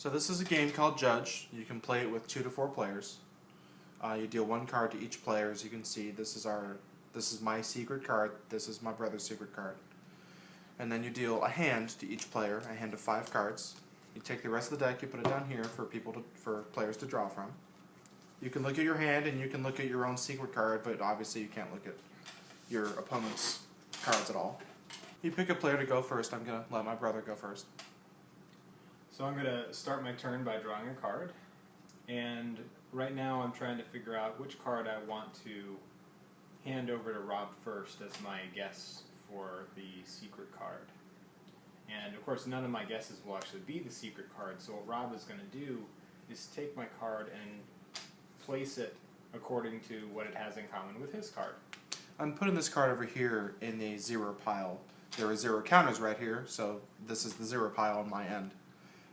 So this is a game called Judge. You can play it with 2 to 4 players. You deal 1 card to each player. As you can see, this is my secret card. This is my brother's secret card. And then you deal a hand to each player, a hand of 5 cards. You take the rest of the deck, you put it down here for players to draw from. You can look at your hand and you can look at your own secret card, but obviously you can't look at your opponent's cards at all. You pick a player to go first. I'm going to let my brother go first. So I'm going to start my turn by drawing a card, and right now I'm trying to figure out which card I want to hand over to Rob first as my guess for the secret card. And of course none of my guesses will actually be the secret card, so what Rob is going to do is take my card and place it according to what it has in common with his card. I'm putting this card over here in the 0 pile. There are 0 counters right here, so this is the 0 pile on my end.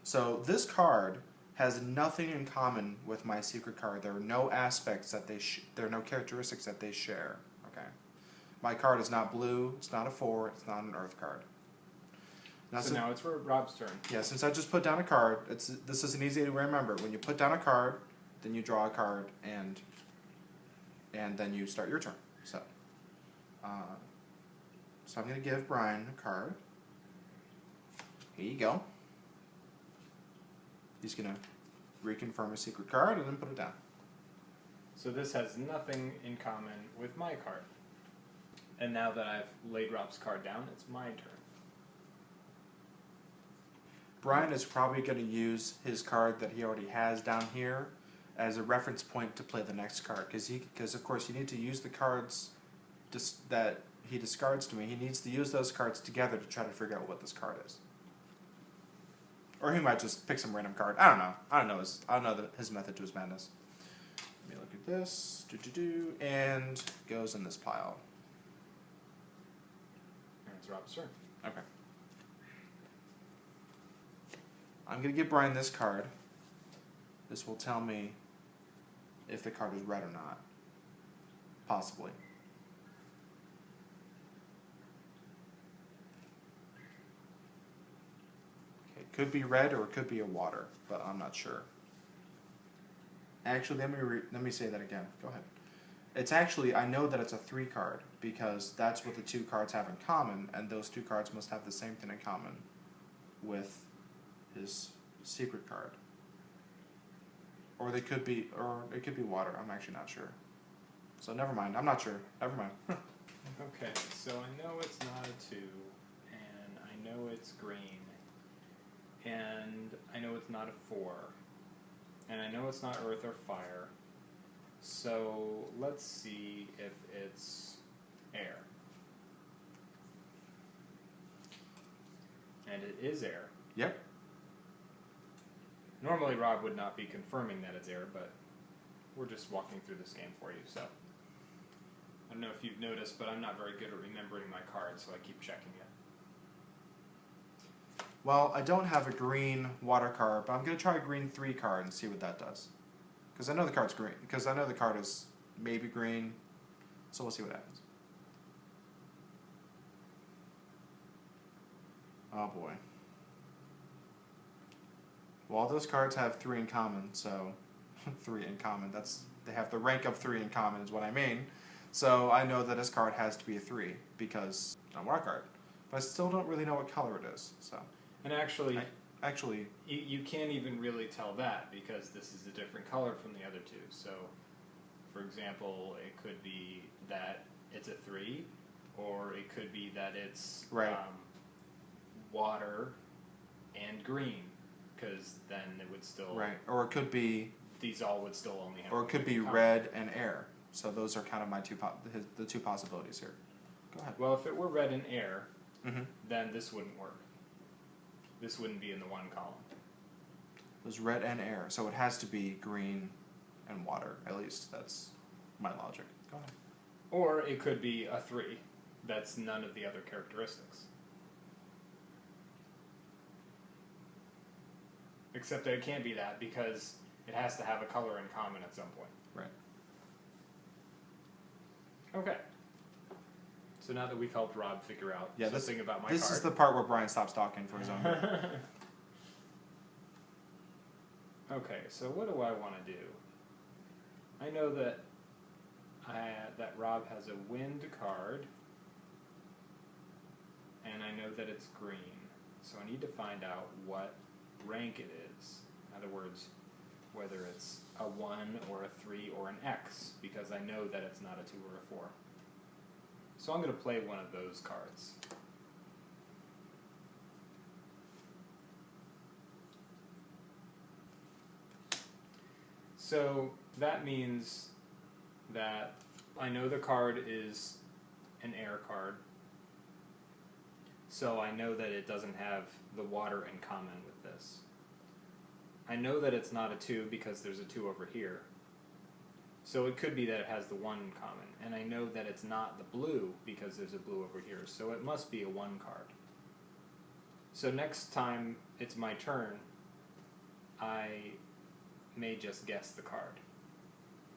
So this card has nothing in common with my secret card. There are no aspects that there are no characteristics that they share. Okay, my card is not blue. It's not a 4. It's not an Earth card. Now it's Rob's turn. Yeah, since I just put down a card, this is an easy to remember. When you put down a card, then you draw a card, and then you start your turn. So I'm going to give Brian a card. Here you go. He's going to reconfirm a secret card and then put it down. So this has nothing in common with my card. And now that I've laid Rob's card down, it's my turn. Brian is probably going to use his card that he already has down here as a reference point to play the next card. Because of course you need to use the cards that he discards to me. He needs to use those cards together to try to figure out what this card is. Or he might just pick some random card. I don't know. I don't know his method to his madness. Let me look at this. And goes in this pile. And it's Rob's turn. Okay. I'm going to give Brian this card. This will tell me if the card is red or not. Possibly. Okay, it could be red or it could be a water, but I'm not sure. Actually, let me say that again. Go ahead. It's actually, I know that it's a 3 card because that's what the 2 cards have in common, and those 2 cards must have the same thing in common with his secret card. Or it could be water. I'm actually not sure. So never mind. I'm not sure. Never mind. Okay, so I know it's not a 2, and I know it's green, and I know it's not a 4, and I know it's not earth or fire. So let's see if it's air. And it is air. Yep. Normally Rob would not be confirming that it's air, but we're just walking through this game for you, so. I don't know if you've noticed, but I'm not very good at remembering my cards, so I keep checking it. Well, I don't have a green water card, but I'm going to try a green 3 card and see what that does. Because I know the card's green. Because I know the card is maybe green, so we'll see what happens. Oh boy. Well, those cards have 3 in common, so 3 in common. They have the rank of 3 in common is what I mean. So I know that this card has to be a 3 because it's not a water card. But I still don't really know what color it is. So. And actually, actually, you can't even really tell that because this is a different color from the other 2. So, for example, it could be that it's a 3, or it could be that it's right. Water and green. Because then it would still... Right, or it could be... These all would still only have... Or it could be red and air. So those are kind of my the 2 possibilities here. Go ahead. Well, if it were red and air, mm-hmm. then this wouldn't work. This wouldn't be in the 1 column. It was red and air, so it has to be green and water. At least that's my logic. Go ahead. Or it could be a 3. That's none of the other characteristics. Except that it can't be that because it has to have a color in common at some point. Right. Okay. So now that we've helped Rob figure out something about my card. This is the part where Brian stops talking for his own good. Okay, so what do I want to do? I know that that Rob has a wind card, and I know that it's green. So I need to find out what rank it is. In other words, whether it's a 1 or a 3 or an X, because I know that it's not a 2 or a 4. So I'm going to play one of those cards. So that means that I know the card is an air card, so I know that it doesn't have the water in common with this. I know that it's not a 2 because there's a 2 over here. So it could be that it has the 1 in common. And I know that it's not the blue because there's a blue over here. So it must be a 1 card. So next time it's my turn, I may just guess the card.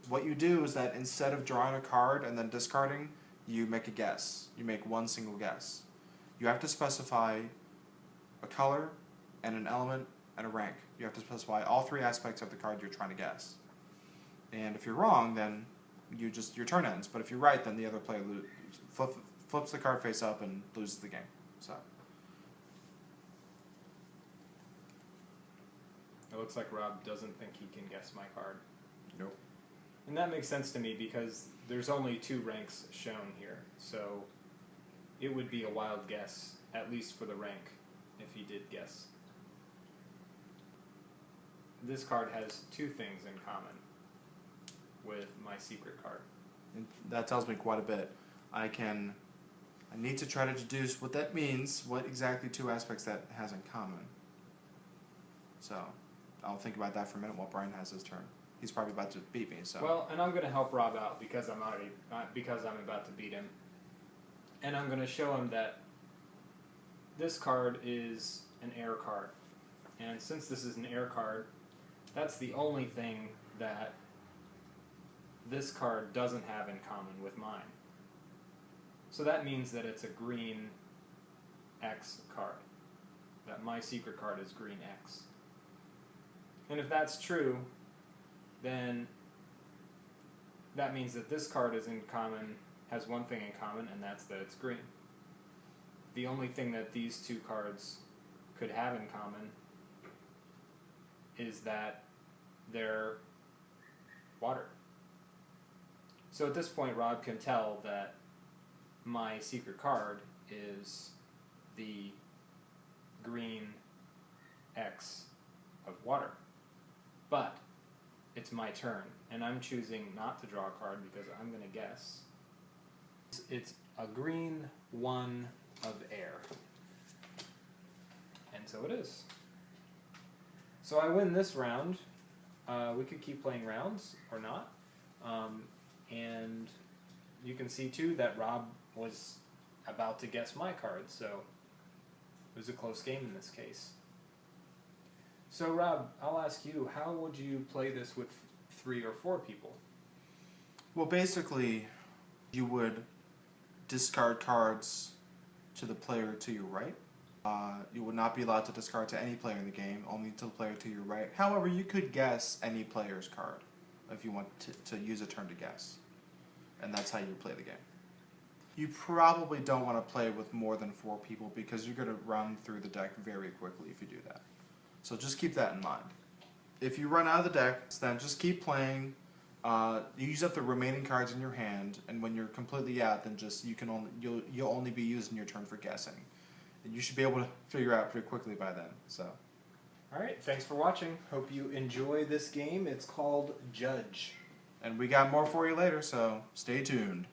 What you do is that instead of drawing a card and then discarding, you make a guess. You make one single guess. You have to specify a color and an element and a rank. You have to specify all 3 aspects of the card you're trying to guess. And if you're wrong, then your turn ends. But if you're right, then the other player flips the card face up and loses the game. So it looks like Rob doesn't think he can guess my card. nope. And that makes sense to me because there's only 2 ranks shown here. So it would be a wild guess, at least for the rank, if he did guess. This card has 2 things in common with my secret card. And that tells me quite a bit. I need to try to deduce what that means, what exactly 2 aspects that has in common. So I'll think about that for a minute while Brian has his turn. He's probably about to beat me. So well, and I'm going to help Rob out because I'm about to beat him, and I'm going to show him that this card is an air card, and since this is an air card, that's the only thing that this card doesn't have in common with mine. So that means that it's a green X card. That my secret card is green X. And if that's true, then that means that this card is in common, has one thing in common, and that's that it's green. The only thing that these 2 cards could have in common is that they're water. So at this point, Rob can tell that my secret card is the green X of water. But it's my turn, and I'm choosing not to draw a card because I'm going to guess. It's a green 1 of air. And so it is. So I win this round. We could keep playing rounds or not. And you can see too that Rob was about to guess my card, so it was a close game in this case. So Rob, I'll ask you, how would you play this with 3 or 4 people? well, basically, you would discard cards to the player to your right. You would not be allowed to discard to any player in the game, only to the player to your right. However, you could guess any player's card if you want to use a turn to guess. And that's how you play the game. You probably don't want to play with more than 4 people because you're going to run through the deck very quickly if you do that. So just keep that in mind. If you run out of the deck, then just keep playing. You use up the remaining cards in your hand, and when you're completely out, then just you'll only be using your turn for guessing. And you should be able to figure out pretty quickly by then. So, all right, thanks for watching. Hope you enjoy this game. It's called Judge. and we got more for you later, so stay tuned.